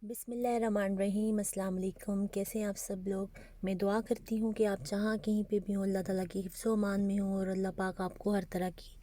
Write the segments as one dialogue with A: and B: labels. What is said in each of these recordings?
A: बिस्मिल्लाहिर्रहमानिर्रहीम, अस्सलाम वालेकुम। कैसे हैं आप सब लोग। मैं दुआ करती हूँ कि आप जहाँ कहीं पे भी हों अल्लाह ताला की हिफ्ज़-ओ अमान में हों और अल्लाह पाक आपको हर तरह की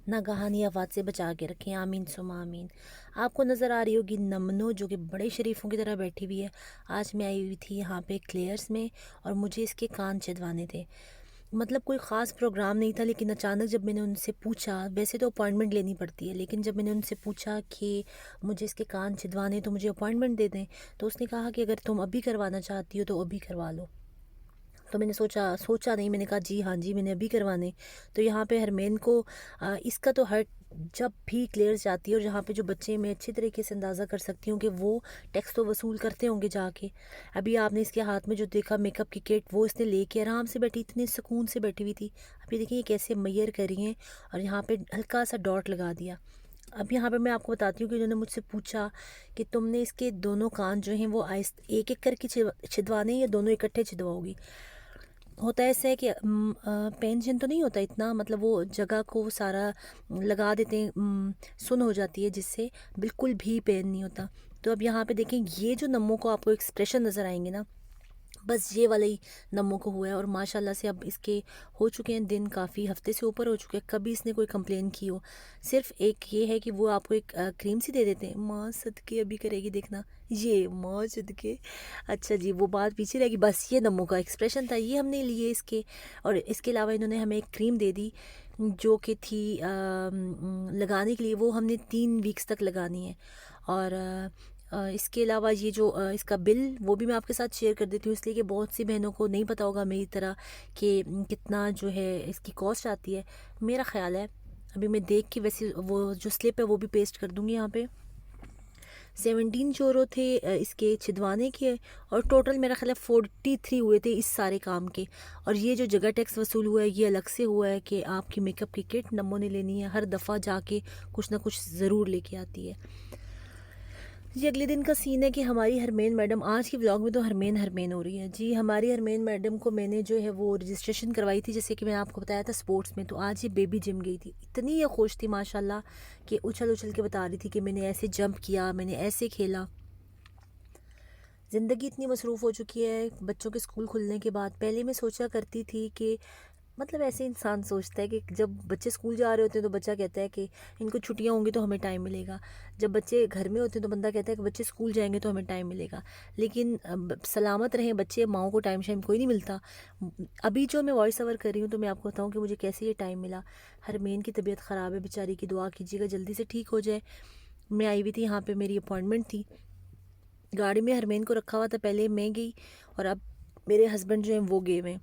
A: नागहानी आफ़ात से बचा के रखें। आमीन सुम्मा आमीन। आपको नज़र आ रही होगी नमनो, जो कि बड़े शरीफों की तरह बैठी हुई है। आज मैं आई हुई थी यहाँ पे क्लेयर्स में और मुझे इसके कान छिदवाने थे। मतलब कोई ख़ास प्रोग्राम नहीं था, लेकिन अचानक जब मैंने उनसे पूछा, वैसे तो अपॉइंटमेंट लेनी पड़ती है, लेकिन जब मैंने उनसे पूछा कि मुझे इसके कान छिदवाने तो मुझे अपॉइंटमेंट दे दें, तो उसने कहा कि अगर तुम अभी करवाना चाहती हो तो अभी करवा लो। तो मैंने सोचा नहीं, मैंने कहा जी हाँ जी, मैंने अभी करवाने। तो यहाँ पे हरमैन को इसका तो हर जब भी क्लियर जाती है, और जहाँ पे जो बच्चे, मैं अच्छी तरीके से अंदाज़ा कर सकती हूँ कि वो टैक्स तो वसूल करते होंगे जाके। अभी आपने इसके हाथ में जो देखा मेकअप की किट, वो इसने लेके आराम से बैठी, इतने सुकून से बैठी हुई थी। अभी देखिए ये कैसे मैयर कर रही हैं, और यहाँ पे हल्का सा डॉट लगा दिया। अब यहाँ पे मैं आपको बताती हूँ कि उन्होंने मुझसे पूछा कि तुमने इसके दोनों कान जो हैं वो एक एक करके छिदवाने या दोनों इकट्ठे छिदवाओगी। होता है ऐसा है कि पेंशन तो नहीं होता इतना, मतलब वो जगह को सारा लगा देते हैं, सुन हो जाती है, जिससे बिल्कुल भी पेन नहीं होता। तो अब यहाँ पे देखें, ये जो नमों को आपको एक्सप्रेशन नज़र आएंगे ना, बस ये वाला ही नमों को हुआ है। और माशाल्लाह से अब इसके हो चुके हैं दिन, काफ़ी हफ्ते से ऊपर हो चुके हैं, कभी इसने कोई कंप्लेन की हो। सिर्फ एक ये है कि वो आपको एक क्रीम सी दे देते हैं, माँ सदके अभी करेगी देखना, ये माँ सदके। अच्छा जी, वो बात पीछे रहेगी, बस ये नमों का एक्सप्रेशन था, ये हमने लिए इसके। और इसके अलावा इन्होंने हमें एक क्रीम दे दी जो कि थी लगाने के लिए, वो हमने 3 वीक्स तक लगानी है। और इसके अलावा ये जो इसका बिल, वो भी मैं आपके साथ शेयर कर देती हूँ, इसलिए कि बहुत सी बहनों को नहीं पता होगा मेरी तरह कि कितना जो है इसकी कॉस्ट आती है। मेरा ख्याल है, अभी मैं देख के वैसे वो जो स्लिप है वो भी पेस्ट कर दूँगी यहाँ पे। 17 यूरो थे इसके छिदवाने के, और टोटल मेरा ख्याल है 43 हुए थे इस सारे काम के। और ये जो जगह टैक्स वसूल हुआ है ये अलग से हुआ है कि आपकी मेकअप की किट नमो ने लेनी है, हर दफ़ा जाके कुछ ना कुछ ज़रूर लेके आती है। जी, अगले दिन का सीन है कि हमारी हरमैन मैडम, आज की व्लॉग में तो हरमैन हरमैन हो रही है जी। हमारी हरमैन मैडम को मैंने जो है वो रजिस्ट्रेशन करवाई थी, जैसे कि मैंने आपको बताया था स्पोर्ट्स में। तो आज ये बेबी जिम गई थी, इतनी ये खुश थी माशाल्लाह कि उछल उछल के बता रही थी कि मैंने ऐसे जंप किया, मैंने ऐसे खेला। ज़िंदगी इतनी मसरूफ़ हो चुकी है बच्चों के स्कूल खुलने के बाद। पहले मैं सोचा करती थी कि, मतलब ऐसे इंसान सोचता है कि जब बच्चे स्कूल जा रहे होते हैं तो बच्चा कहता है कि इनको छुट्टियां होंगी तो हमें टाइम मिलेगा। जब बच्चे घर में होते हैं तो बंदा कहता है कि बच्चे स्कूल जाएंगे तो हमें टाइम मिलेगा। लेकिन सलामत रहें बच्चे, माओ को टाइम शाइम कोई नहीं मिलता। अभी जो मैं वॉइस ओवर कर रही हूँ तो मैं आपको बताऊँ कि मुझे कैसे ये टाइम मिला। हरमैन की तबीयत ख़राब है बेचारी की, दुआ कीजिएगा जल्दी से ठीक हो जाए। मैं आई हुई थी यहाँ पर, मेरी अपॉइंटमेंट थी, गाड़ी में हरमैन को रखा हुआ था, पहले मैं गई और अब मेरे हस्बैंड जो हैं वो गए हुए हैं।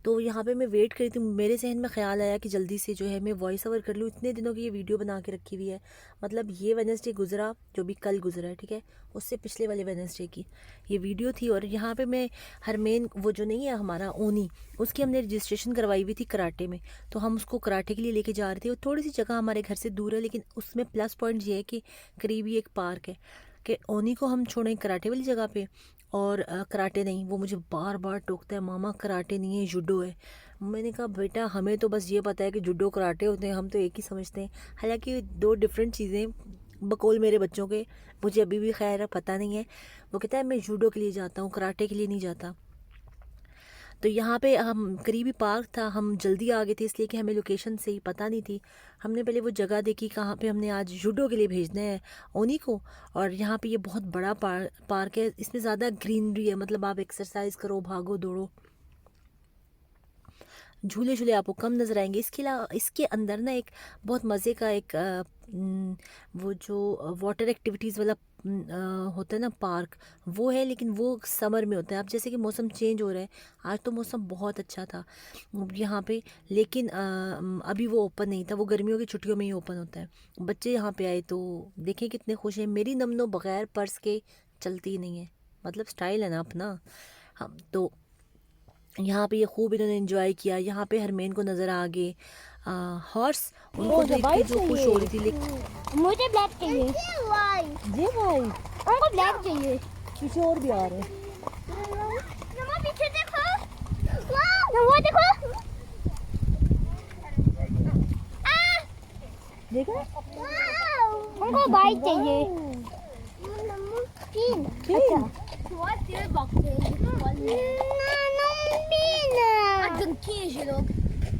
A: तो यहाँ पे मैं वेट करी थी, मेरे जहन में ख़्याल आया कि जल्दी से जो है मैं वॉइस ओवर कर लूँ। इतने दिनों की ये वीडियो बना के रखी हुई है, मतलब ये वेडनेसडे गुजरा, जो भी कल गुजरा है, ठीक है, उससे पिछले वाले वेडनेसडे की ये वीडियो थी। और यहाँ पे मैं हरमैन, वो जो नहीं है हमारा ओनी, उसकी हमने रजिस्ट्रेशन करवाई हुई थी कराटे में, तो हम उसको कराटे के लिए लेके जा रहे थे। वो थोड़ी सी जगह हमारे घर से दूर है, लेकिन उसमें प्लस पॉइंट ये है कि करीब ही एक पार्क है, कि ओनी को हम छोड़ें कराटे वाली जगह पे, और कराटे नहीं, वो मुझे बार बार टोकता है, मामा कराटे नहीं है जूडो है। मैंने कहा बेटा हमें तो बस ये पता है कि जूडो कराटे होते हैं, हम तो एक ही समझते हैं, हालांकि दो डिफरेंट चीज़ें, बकौल मेरे बच्चों के, मुझे अभी भी खैर पता नहीं है। वो कहता है मैं जूडो के लिए जाता हूँ, कराटे के लिए नहीं जाता। तो यहाँ पे हम करीबी पार्क था, हम जल्दी आ गए थे इसलिए कि हमें लोकेशन से ही पता नहीं थी। हमने पहले वो जगह देखी कहाँ पे हमने आज जूडो के लिए भेजना है ओनी को। और यहाँ पे ये बहुत बड़ा पार्क है, इसमें ज़्यादा ग्रीनरी है, मतलब आप एक्सरसाइज करो, भागो दौड़ो। झूले झूले आपको कम नज़र आएंगे। इसके अलावा इसके अंदर ना एक बहुत मज़े का एक वो जो वाटर एक्टिविटीज़ वाला होता है ना पार्क, वो है, लेकिन वो समर में होता है। अब जैसे कि मौसम चेंज हो रहा है, आज तो मौसम बहुत अच्छा था यहाँ पे, लेकिन अभी वो ओपन नहीं था, वो गर्मियों की छुट्टियों में ही ओपन होता है। बच्चे यहाँ पे आए तो देखें कितने खुश हैं। मेरी नमनो बगैर पर्स के चलती ही नहीं है, मतलब स्टाइल है ना अपना। हम तो यहाँ पे ये खूब इन्होंने एंजॉय किया। यहाँ पे हरमैन को नज़र आ गए हॉर्स, उनको देख के जो खुश हो रही थी। लेकिन
B: मुझे ब्लैक चाहिए
A: जी भाई,
B: उनको ब्लैक चाहिए।
A: पीछे और भी आ रहे हैं।
B: मम्मा पीछे देखो, वो देखो,
A: देखा,
B: उनको बाइक चाहिए। Keen.
A: Keen.
B: Wat die bakte. ये लोग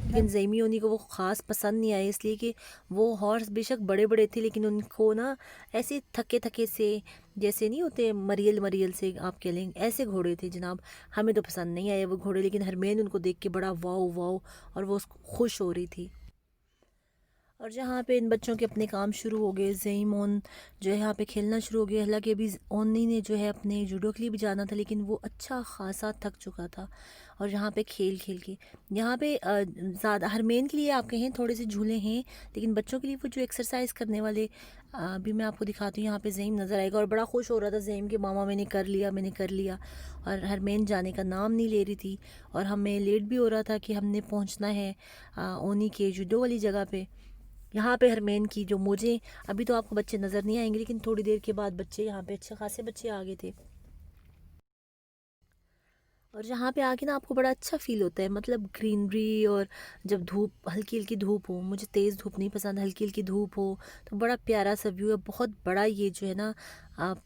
A: लेकिन ज़ैमी उन्हीं को वो ख़ास पसंद नहीं आए, इसलिए कि वो हॉर्स बेशक बड़े बड़े थे लेकिन उनको ना ऐसे थके थके से, जैसे नहीं होते मरियल मरियल से आप कह लें, ऐसे घोड़े थे जनाब। हमें तो पसंद नहीं आए वो घोड़े, लेकिन हरमैन उनको देख के बड़ा वाओ वाओ, और वो खुश हो रही थी। और जहाँ पे इन बच्चों के अपने काम शुरू हो गए, ज़ईम ओन जो है यहाँ पे खेलना शुरू हो गया। हालांकि अभी ओनी ने जो है अपने जूडो के लिए भी जाना था, लेकिन वो अच्छा खासा थक चुका था। और यहाँ पे खेल खेल के यहाँ पे ज़्यादा हरमेन के लिए आप कहें थोड़े से झूले हैं, लेकिन बच्चों के लिए वो जो एक्सरसाइज करने वाले अभी मैं आपको दिखाती हूँ। यहाँ पे ज़ईम नज़र आएगा और बड़ा खुश हो रहा था ज़ईम कि मामा मैंने कर लिया, मैंने कर लिया। और हरमेन जाने का नाम नहीं ले रही थी, और हमें लेट भी हो रहा था कि हमने पहुँचना है ओनी के जूडो वाली जगह पे। यहाँ पे हरमेन की जो मुझे अभी तो आपको बच्चे नज़र नहीं आएंगे, लेकिन थोड़ी देर के बाद बच्चे यहाँ पे अच्छे खासे बच्चे आ गए थे। और यहाँ पे आके ना आपको बड़ा अच्छा फील होता है, मतलब ग्रीनरी, और जब धूप हल्की हल्की धूप हो, मुझे तेज़ धूप नहीं पसंद, हल्की हल्की धूप हो तो बड़ा प्यारा सा व्यू है। बहुत बड़ा ये जो है ना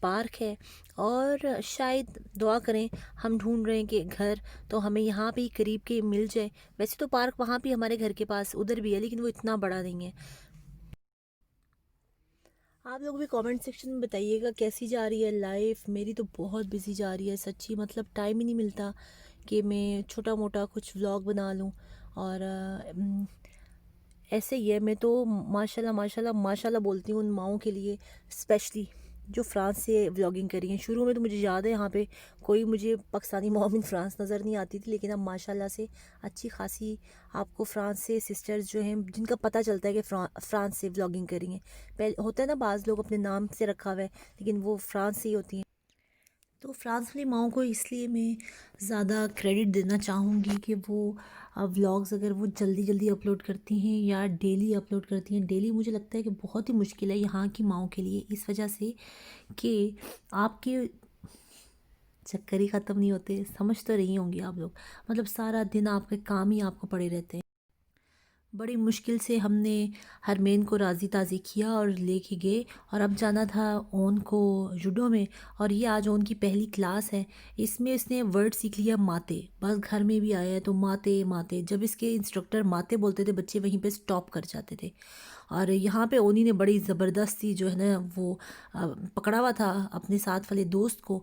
A: पार्क है। और शायद दुआ करें, हम ढूंढ रहे हैं कि घर तो हमें यहाँ पे ही करीब के मिल जाए। वैसे तो पार्क वहाँ भी हमारे घर के पास उधर भी है, लेकिन वो इतना बड़ा नहीं है। आप लोग भी कमेंट सेक्शन में बताइएगा कैसी जा रही है लाइफ। मेरी तो बहुत बिजी जा रही है सच्ची, मतलब टाइम ही नहीं मिलता कि मैं छोटा मोटा कुछ व्लॉग बना लूँ। और ऐसे ही है, मैं तो माशाल्लाह माशाल्लाह माशाल्लाह बोलती हूँ उन माओं के लिए, स्पेशली जो फ्रांस से व्लॉगिंग करी हैं। शुरू में तो मुझे याद है यहाँ पे कोई मुझे पाकिस्तानी मॉम इन फ्रांस नज़र नहीं आती थी, लेकिन अब माशाल्लाह से अच्छी खासी आपको फ्रांस से सिस्टर्स जो हैं जिनका पता चलता है कि फ्रांस से व्लॉगिंग करी हैं। पहले होता है ना बाज़ लोग अपने नाम से रखा हुआ है, लेकिन वो फ्रांस से ही होती हैं। तो फ्रांस वाली माओं को इसलिए मैं ज़्यादा क्रेडिट देना चाहूँगी कि वो व्लॉग्स अगर वो जल्दी जल्दी अपलोड करती हैं या डेली अपलोड करती हैं। डेली मुझे लगता है कि बहुत ही मुश्किल है यहाँ की माओं के लिए, इस वजह से कि आपके चक्कर ही ख़त्म नहीं होते। समझ तो रही होंगी आप लोग, मतलब सारा दिन आपके काम ही आपको पड़े रहते हैं। बड़ी मुश्किल से हमने हरमेन को राज़ी ताज़ी किया और लेके गए, और अब जाना था ओन को जूडो में। और ये आज ओन की पहली क्लास है। इसमें इसने वर्ड सीख लिया माते, बस घर में भी आया है तो माते माते। जब इसके इंस्ट्रक्टर माते बोलते थे बच्चे वहीं पे स्टॉप कर जाते थे। और यहाँ पे ओनी ने बड़ी ज़बरदस्ती जो है ना वो पकड़ा हुआ था अपने साथ वाले दोस्त को।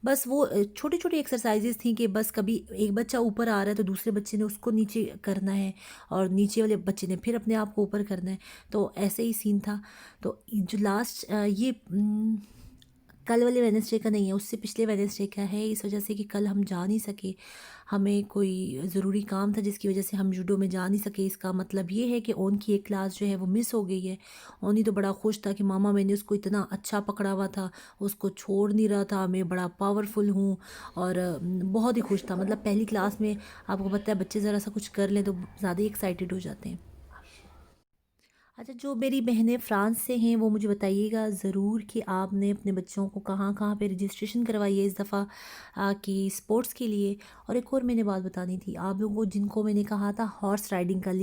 A: बस वो छोटी छोटी एक्सरसाइजेज थी कि बस कभी एक बच्चा ऊपर आ रहा है तो दूसरे बच्चे ने उसको नीचे करना है, और नीचे वाले बच्चे ने फिर अपने आप को ऊपर करना है। तो ऐसे ही सीन था। तो जो लास्ट ये कल वाले वेडनेसडे का नहीं है, उससे पिछले वेडनेसडे का है, इस वजह से कि कल हम जा नहीं सके। हमें कोई ज़रूरी काम था जिसकी वजह से हम जूडो में जा नहीं सके। इसका मतलब ये है कि ओन की एक क्लास जो है वो मिस हो गई है। ओनी तो बड़ा खुश था कि मामा मैंने उसको इतना अच्छा पकड़ा हुआ था, उसको छोड़ नहीं रहा था, मैं बड़ा पावरफुल हूँ। और बहुत ही खुश था। मतलब पहली क्लास में आपको पता है बच्चे ज़रा सा कुछ कर लें तो ज़्यादा ही एक्साइटेड हो जाते हैं। अच्छा, जो मेरी बहनें फ्रांस से हैं वो मुझे बताइएगा ज़रूर कि आपने अपने बच्चों को कहाँ कहाँ पे रजिस्ट्रेशन करवाई है इस दफ़ा कि स्पोर्ट्स के लिए। और एक और मैंने बात बतानी थी आप लोगों को, जिनको मैंने कहा था हॉर्स राइडिंग का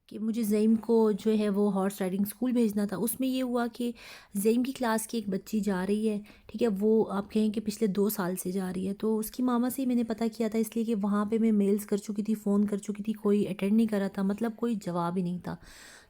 A: कि मुझे ज़ईम को जो है वो हॉर्स राइडिंग स्कूल भेजना था। उसमें ये हुआ कि ज़ईम की क्लास की एक बच्ची जा रही है, ठीक है, वो आप कहें कि पिछले 2 साल से जा रही है। तो उसकी मामा से ही मैंने पता किया था, इसलिए कि वहाँ पे मैं मेल्स कर चुकी थी, फ़ोन कर चुकी थी, कोई अटेंड नहीं कर रहा था, मतलब कोई जवाब ही नहीं था।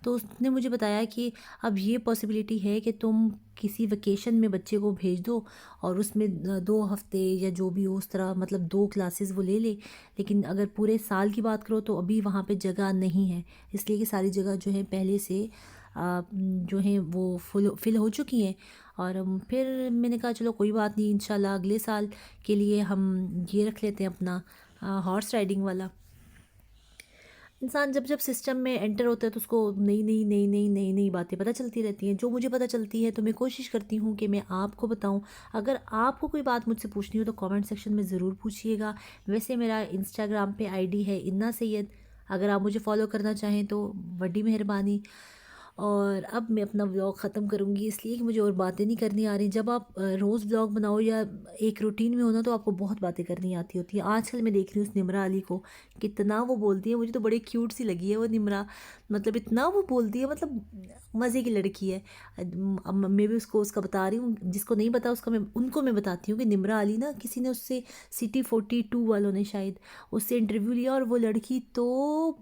A: तो उसने मुझे बताया कि अब ये पॉसिबिलिटी है कि तुम किसी वेकेशन में बच्चे को भेज दो, और उसमें 2 हफ्ते या जो भी हो उस तरह, मतलब 2 क्लासेस वो ले ले। लेकिन अगर पूरे साल की बात करो तो अभी वहाँ पे जगह नहीं है, इसलिए कि सारी जगह जो है पहले से जो है वो फिल हो चुकी हैं। और फिर मैंने कहा चलो कोई बात नहीं, इंशाल्लाह अगले साल के लिए हम ये रख लेते हैं अपना हॉर्स राइडिंग वाला। इंसान जब जब सिस्टम में एंटर होता है तो उसको नई नई नई नई नई नई बातें पता चलती रहती हैं। जो मुझे पता चलती है तो मैं कोशिश करती हूँ कि मैं आपको बताऊँ। अगर आपको कोई बात मुझसे पूछनी हो तो कमेंट सेक्शन में ज़रूर पूछिएगा। वैसे मेरा इंस्टाग्राम पे आईडी है इन्ना सैयद, अगर आप मुझे फॉलो करना चाहें तो बड़ी मेहरबानी। और अब मैं अपना व्लॉग ख़त्म करूँगी, इसलिए कि मुझे और बातें नहीं करनी आ रही। जब आप रोज़ व्लॉग बनाओ या एक रूटीन में हो ना, तो आपको बहुत बातें करनी आती होती हैं। आजकल मैं देख रही हूँ उस निम्रा अली को, कितना वो बोलती है। मुझे तो बड़ी क्यूट सी लगी है वो निम्रा, मतलब इतना वो बोलती है, मतलब मज़े की लड़की है। अब मैं भी उसको उसका बता रही हूँ, जिसको नहीं पता उसका मैं बताती हूँ कि निम्रा अली ना, किसी ने उससे सिटी 42 वालों ने शायद उससे इंटरव्यू लिया, और वो लड़की तो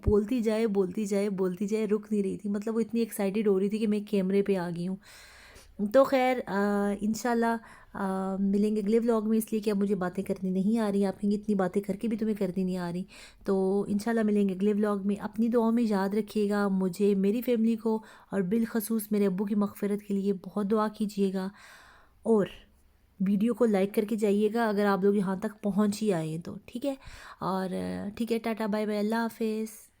A: बोलती जाए बोलती जाए बोलती जाए, रुक नहीं रही थी। मतलब वो इतनी एक्साइटेड हो रही थी कि मैं कैमरे पे आ गई हूँ। तो खैर इंशाल्लाह मिलेंगे अगले व्लॉग में, इसलिए कि अब मुझे बातें करनी नहीं आ रही। आप कहेंगे इतनी बातें करके भी तुम्हें करनी नहीं आ रही। तो इंशाल्लाह मिलेंगे अगले व्लॉग में। अपनी दुआओं में याद रखिएगा मुझे, मेरी फैमिली को, और बिलखसूस मेरे अब्बू की मग़फ़िरत के लिए बहुत दुआ कीजिएगा। और वीडियो को लाइक करके जाइएगा अगर आप लोग यहाँ तक पहुँच ही आए हैं तो, ठीक है। और ठीक है, टाटा बाय बाय, अल्लाह हाफ़िज़।